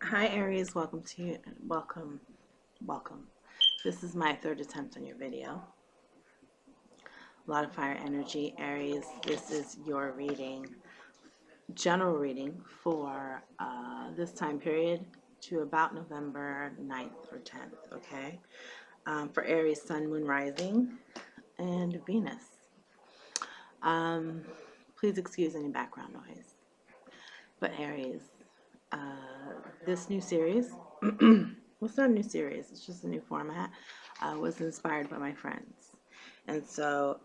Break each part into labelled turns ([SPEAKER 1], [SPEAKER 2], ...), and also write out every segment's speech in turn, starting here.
[SPEAKER 1] Hi Aries, welcome to you. Welcome. This is my third attempt on your video. A lot of fire energy, Aries. This is your reading, general reading for this time period to about November 9th or 10th, okay? For Aries, Sun, Moon, Rising, and Venus. Um, Please excuse any background noise. But Aries, this new series, well, it's not a new series, it's just a new format, was inspired by my friends. And so,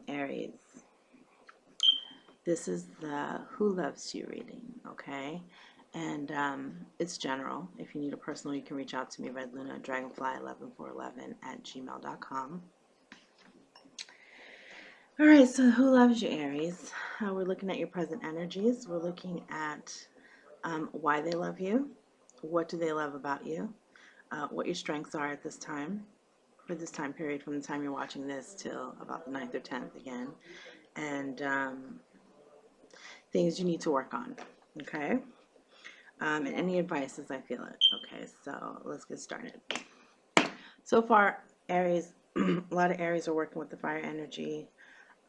[SPEAKER 1] Aries, this is the Who Loves You reading, okay? And it's general. If you need a personal, you can reach out to me, Red Luna, Dragonfly11411 at gmail.com. All right, so who loves you, Aries? We're looking at your present energies. We're looking at why they love you, what do they love about you, what your strengths are at this time, for this time period from the time you're watching this till about the 9th or 10th again, and things you need to work on, okay? And any advice as I feel it. Okay, so let's get started. So far, Aries, a lot of Aries are working with the fire energy.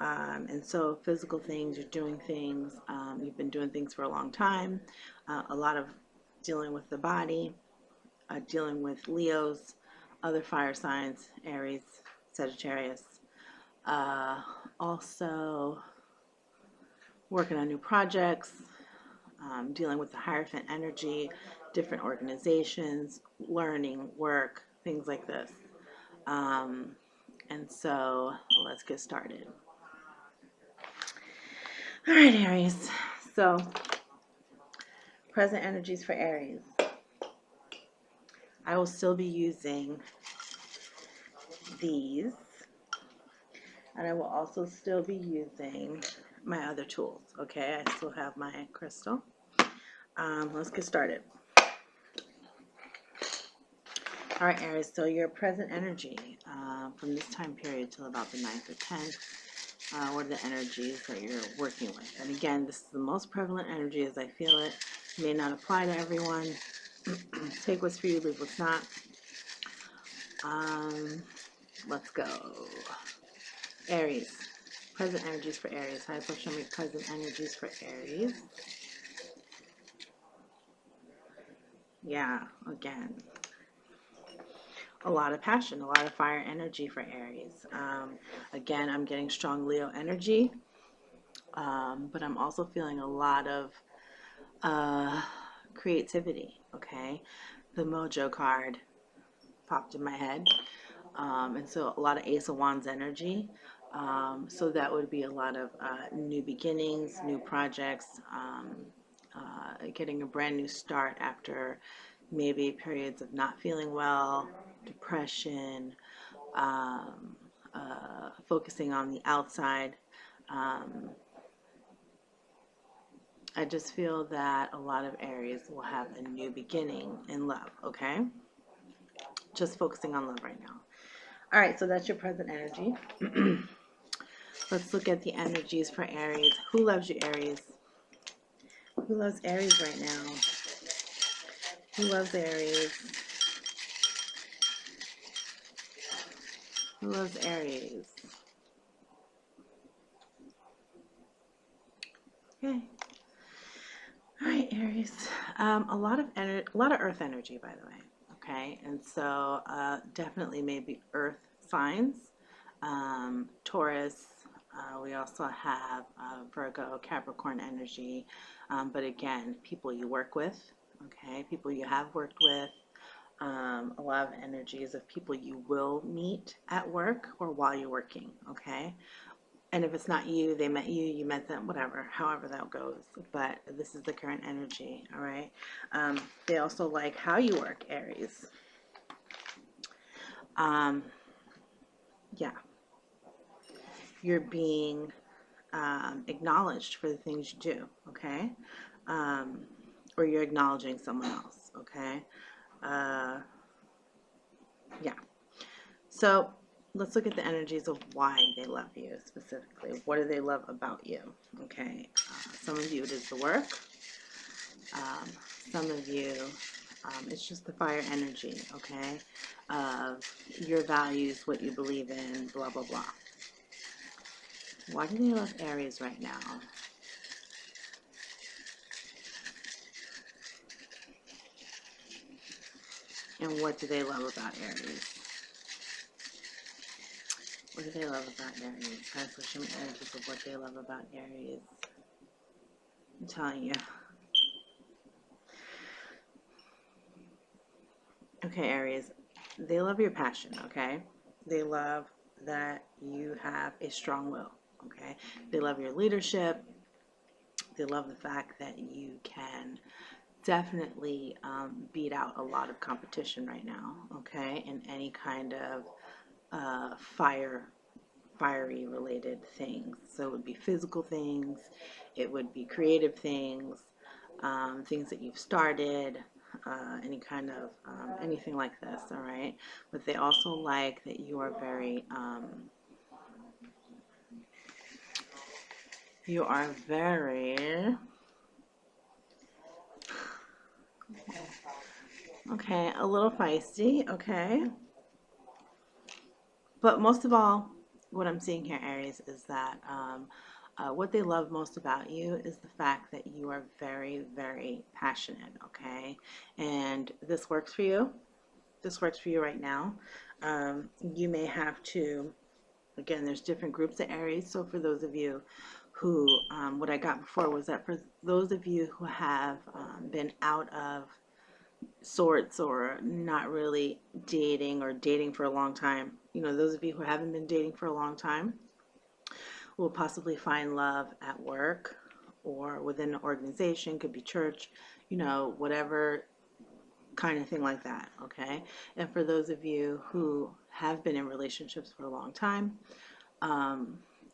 [SPEAKER 1] And so physical things, you're doing things, you've been doing things for a long time, a lot of dealing with the body, dealing with Leos, other fire signs, Aries, Sagittarius. Also working on new projects, dealing with the Hierophant energy, different organizations, learning, work, things like this. And so let's get started. All right, Aries. So present energies for Aries. I will still be using these, and I will also still be using my other tools. Okay, I still have my crystal. Let's get started. All right, Aries, so your present energy from this time period till about the 9th or 10th, what are the energies that you're working with? And again, this is the most prevalent energy as I feel it. It may not apply to everyone. Take what's for you, leave what's not. Let's go. Aries. Present energies for Aries. High Self, show me present energies for Aries. Yeah, again. A lot of passion, a lot of fire energy for Aries. Again, I'm getting strong Leo energy, but I'm also feeling a lot of creativity, okay? The Mojo card popped in my head. And so a lot of Ace of Wands energy. So that would be a lot of new beginnings, new projects, getting a brand new start after maybe periods of not feeling well, depression, focusing on the outside. I just feel that a lot of Aries will have a new beginning in love, okay? Just focusing on love right now. All right, so that's your present energy. Let's look at the energies for Aries. Who loves you, Aries? Who loves Aries right now? Who loves Aries? Who loves Aries? Okay. All right, Aries. A lot of Earth energy, by the way. Okay, and so definitely maybe Earth signs. Taurus. We also have Virgo, Capricorn energy. But again, people you work with. Okay, people you have worked with. A lot of energies of people you will meet at work or while you're working. Okay. And if it's not you, they met you, you met them, whatever, however that goes. But this is the current energy, all right? They also like how you work, Aries. Yeah. You're being acknowledged for the things you do, okay? Or you're acknowledging someone else, okay? Yeah. So let's look at the energies of why they love you specifically. What do they love about you? Okay. Some of you, it is the work. Some of you, It's just the fire energy, okay, of your values, what you believe in, blah, blah, blah. Why do they love Aries right now? And what do they love about Aries? What do they love about Aries? Guys, so show me energies of what they love about Aries. I'm telling you. Okay, Aries, they love your passion, okay? They love that you have a strong will, okay? They love your leadership. They love the fact that you can definitely beat out a lot of competition right now, okay? In any kind of fiery related things. So it would be physical things, it would be creative things, things that you've started, any kind of anything like this, all right? But they also like that you are very okay, a little feisty, okay? But most of all, what I'm seeing here, Aries, is that what they love most about you is the fact that you are very, very passionate, okay? And this works for you. This works for you right now. You may have to, again, there's different groups of Aries. So for those of you who, what I got before was that for those of you who have been out of sorts or not really dating or dating for a long time, you know, those of you who haven't been dating for a long time will possibly find love at work or within an organization, could be church, you know, whatever kind of thing like that, okay? And for those of you who have been in relationships for a long time,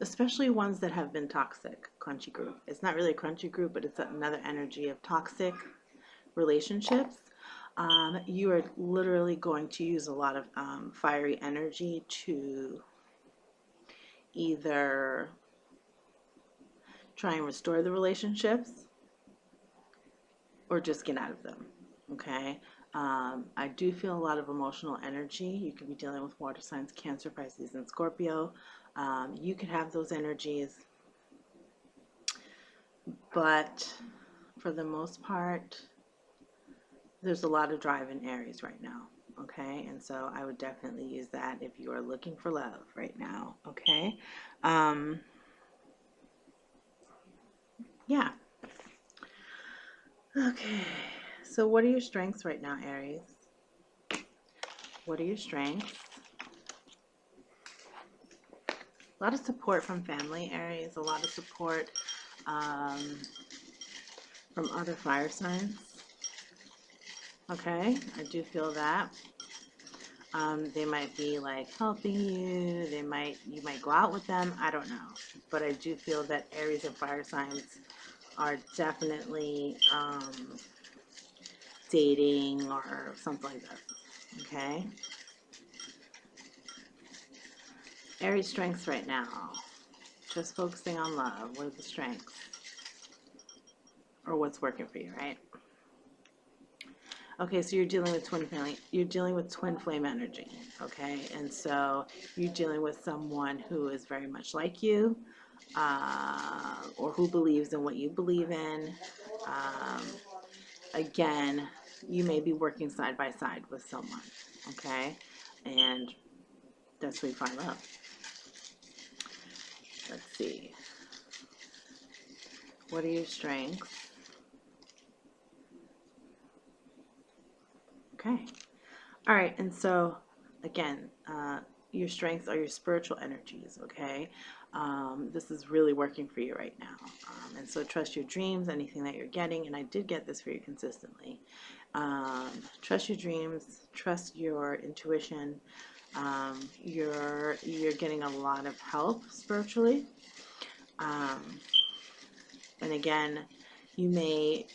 [SPEAKER 1] especially ones that have been toxic, crunchy group. It's not really a crunchy group, but it's another energy of toxic relationships. You are literally going to use a lot of fiery energy to either try and restore the relationships or just get out of them, okay? I do feel a lot of emotional energy. You could be dealing with water signs, Cancer, Pisces, and Scorpio. You could have those energies, but for the most part, there's a lot of drive in Aries right now, okay? And so I would definitely use that if you are looking for love right now, okay? Yeah. Okay. So what are your strengths right now, Aries? What are your strengths? A lot of support from family, Aries. A lot of support from other fire signs. Okay, I do feel that. They might be like helping you. You might go out with them. I don't know, but I do feel that Aries and fire signs are definitely dating or something like that. Okay. Aries strengths right now. Just focusing on love. What are the strengths? Or what's working for you, right? Okay, so you're dealing with twin flame. You're dealing with twin flame energy, okay? And so you're dealing with someone who is very much like you, or who believes in what you believe in. Again, you may be working side by side with someone, okay? And that's where you find love. Let's see. What are your strengths? Okay. All right. And so, again, your strengths are your spiritual energies, okay? This is really working for you right now. And so trust your dreams, anything that you're getting, and I did get this for you consistently. Trust your dreams, trust your intuition. You're getting a lot of help spiritually. And again, you may,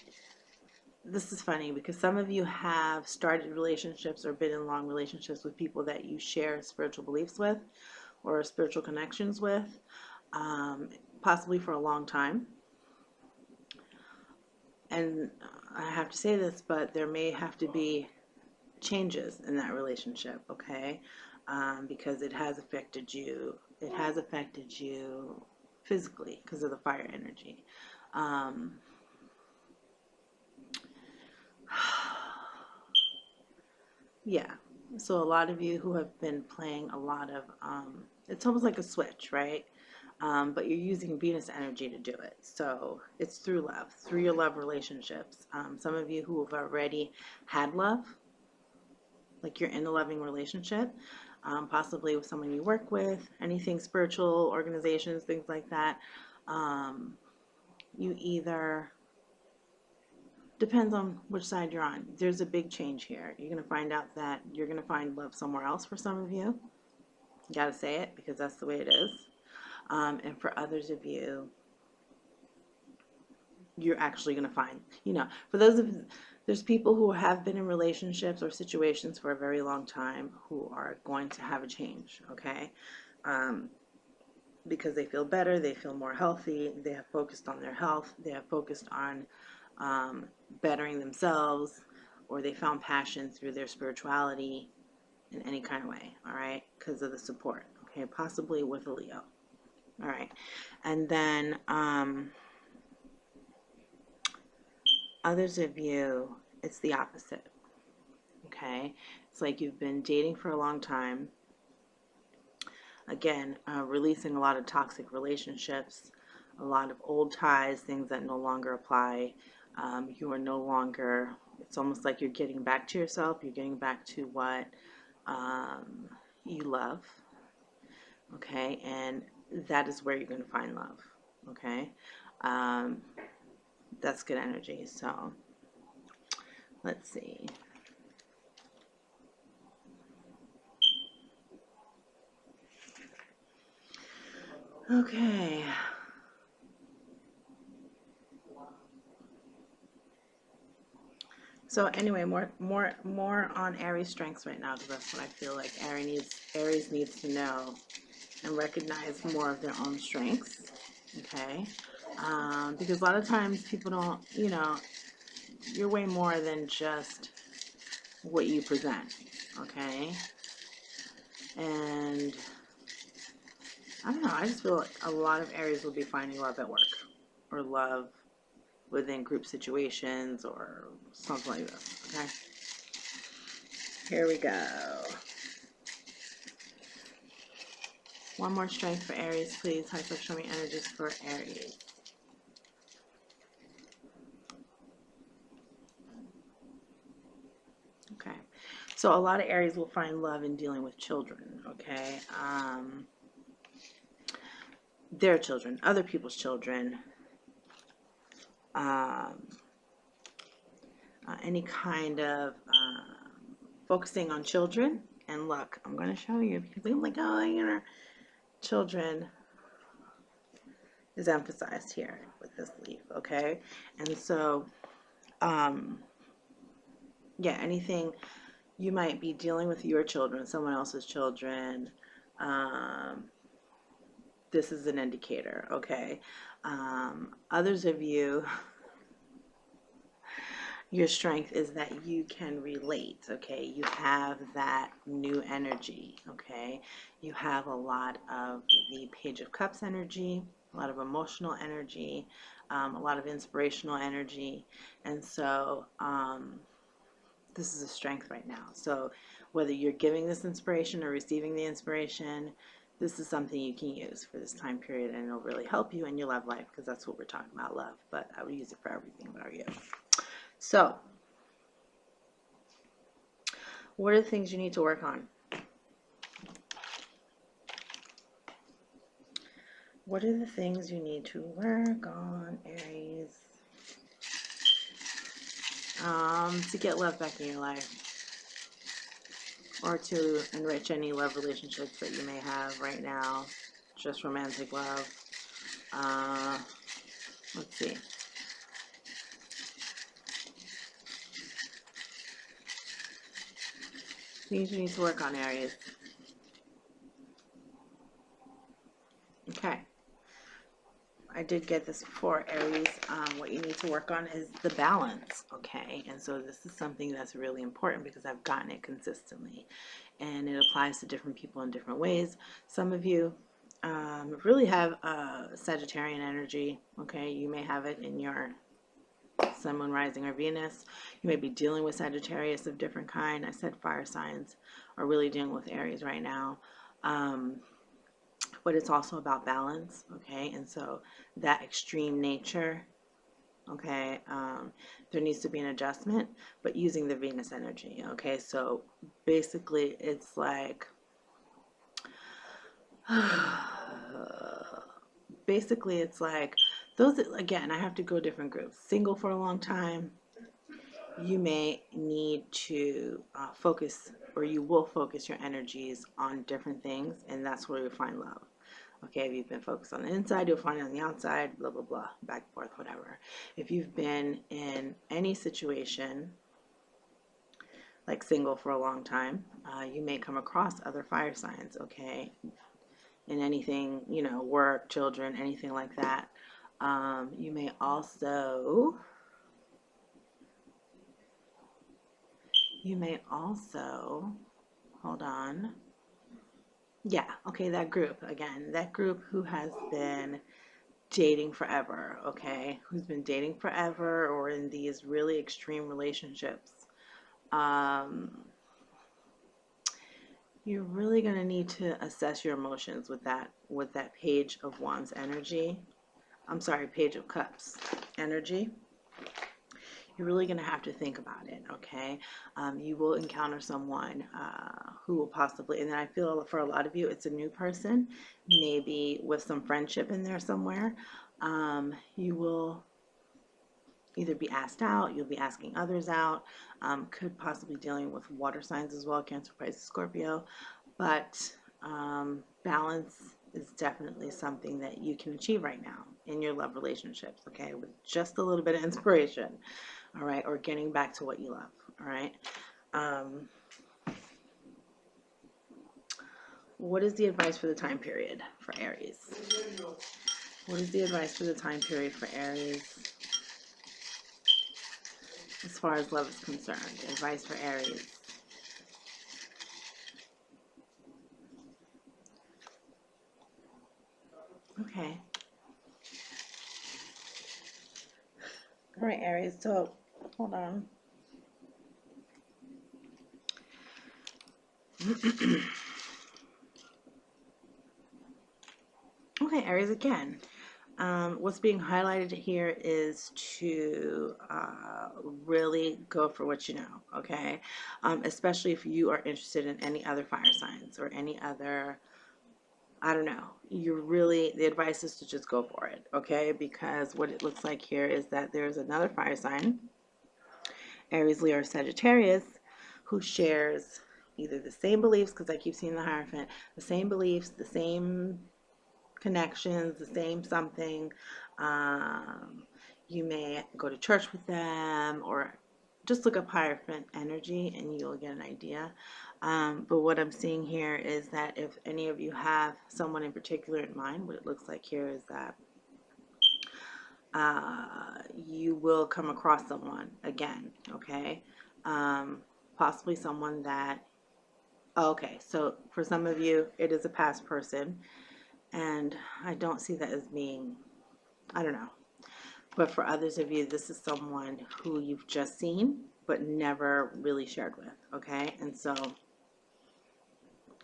[SPEAKER 1] this is funny because some of you have started relationships or been in long relationships with people that you share spiritual beliefs with or spiritual connections with, possibly for a long time. And I have to say this, but there may have to be changes in that relationship, okay? Because it has affected you. It has affected you physically because of the fire energy. Um, yeah. So a lot of you who have been playing a lot of, it's almost like a switch, right? But you're using Venus energy to do it. So it's through love, through your love relationships. Some of you who have already had love, like you're in a loving relationship, possibly with someone you work with, anything spiritual, organizations, things like that. Um, you either, depends on which side you're on. There's a big change here. You're going to find out that you're going to find love somewhere else for some of you. You got to say it because that's the way it is. And for others of you, you're actually going to find, for those of there's people who have been in relationships or situations for a very long time who are going to have a change, okay? Because they feel better, they feel more healthy, they have focused on their health, they have focused on bettering themselves, or they found passion through their spirituality in any kind of way, all right? Because of the support, okay? Possibly with a Leo, all right? And then others of you, it's the opposite, okay? It's like you've been dating for a long time. Again, releasing a lot of toxic relationships, a lot of old ties, things that no longer apply. You are no longer, it's almost like you're getting back to yourself. You're getting back to what you love, okay? And that is where you're going to find love, okay? Um, that's good energy. So let's see. Okay. So anyway, more on Aries strengths right now because that's what I feel like Aries needs to know and recognize more of their own strengths. Okay, because a lot of times people don't, you're way more than just what you present. Okay, and I don't know. I just feel like a lot of Aries will be finding love at work or love within group situations or something like this. Okay. Here we go. One more strength for Aries, please. High flex, show me energies for Aries. Okay. So a lot of Aries will find love in dealing with children, okay? Their children, other people's children, any kind of focusing on children. And look, I'm going to show you because I'm like, oh, children is emphasized here with this leaf, okay? And so, yeah, anything you might be dealing with your children, someone else's children, this is an indicator, okay? Others of you, your strength is that you can relate, okay? You have that new energy, okay? You have a lot of the Page of Cups energy, a lot of emotional energy, a lot of inspirational energy, and so this is a strength right now. So whether you're giving this inspiration or receiving the inspiration, this is something you can use for this time period, and it'll really help you in your love life because that's what we're talking about, love. But I would use it for everything if I were you. So what are the things you need to work on? What are the things you need to work on, Aries? To get love back in your life, or to enrich any love relationships that you may have right now, just romantic love. Let's see. Things you need to work on, Aries. Okay. I did get this before, Aries. What you need to work on is the balance, okay? And so this is something that's really important because I've gotten it consistently, and it applies to different people in different ways. Some of you really have Sagittarian energy, okay? You may have it in your Sun, Moon, Rising, or Venus. You may be dealing with Sagittarius of different kind. I said fire signs are really dealing with Aries right now. But it's also about balance, okay? And so that extreme nature, okay, there needs to be an adjustment, but using the Venus energy, okay? So basically it's like, basically it's like those, again, I have to go different groups. Single for a long time, you may need to focus, or you will focus your energies on different things, and that's where you find love. Okay, if you've been focused on the inside, you'll find it on the outside, blah, blah, blah, back and forth, whatever. If you've been in any situation, like single for a long time, you may come across other fire signs, okay? In anything, you know, work, children, anything like that. You may also, hold on. Yeah, okay, that group, again, that group who has been dating forever, okay, who's been dating forever or in these really extreme relationships, you're really going to need to assess your emotions with that Page of Wands energy. I'm sorry, Page of Cups energy. You're really going to have to think about it, okay? You will encounter someone who will possibly, and then I feel for a lot of you, it's a new person, maybe with some friendship in there somewhere. You will either be asked out, you'll be asking others out, could possibly dealing with water signs as well, Cancer, Pisces, Scorpio, but balance is definitely something that you can achieve right now in your love relationships, okay, with just a little bit of inspiration, all right, or getting back to what you love, all right. What is the advice for the time period for Aries? What is the advice for the time period for Aries as far as love is concerned? Advice for Aries. Okay. All right, Aries. So, hold on. Okay, Aries, again. What's being highlighted here is to really go for what you know, okay? Especially if you are interested in any other fire signs or any other, I don't know, the advice is to just go for it, okay? Because what it looks like here is that there's another fire sign, Aries, Leo, or Sagittarius, who shares either the same beliefs, because I keep seeing the Hierophant, the same beliefs, the same connections, the same something. You may go to church with them, or just look up Hierophant energy and you'll get an idea. But what I'm seeing here is that if any of you have someone in particular in mind, what it looks like here is that you will come across someone again, okay? Possibly someone that, okay, so for some of you, it is a past person, and I don't see that as being, I don't know. But for others of you, this is someone who you've just seen, but never really shared with, okay? And so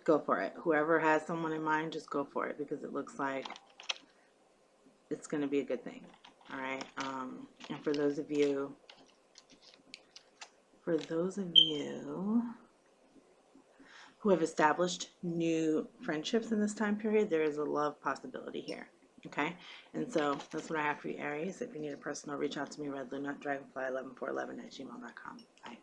[SPEAKER 1] go for it. Whoever has someone in mind, just go for it, because it looks like it's going to be a good thing, all right? And for those of you who have established new friendships in this time period, there is a love possibility here, okay? And so that's what I have for you, Aries. If you need a personal, reach out to me, redluna, dragonfly11411 at gmail.com. Bye.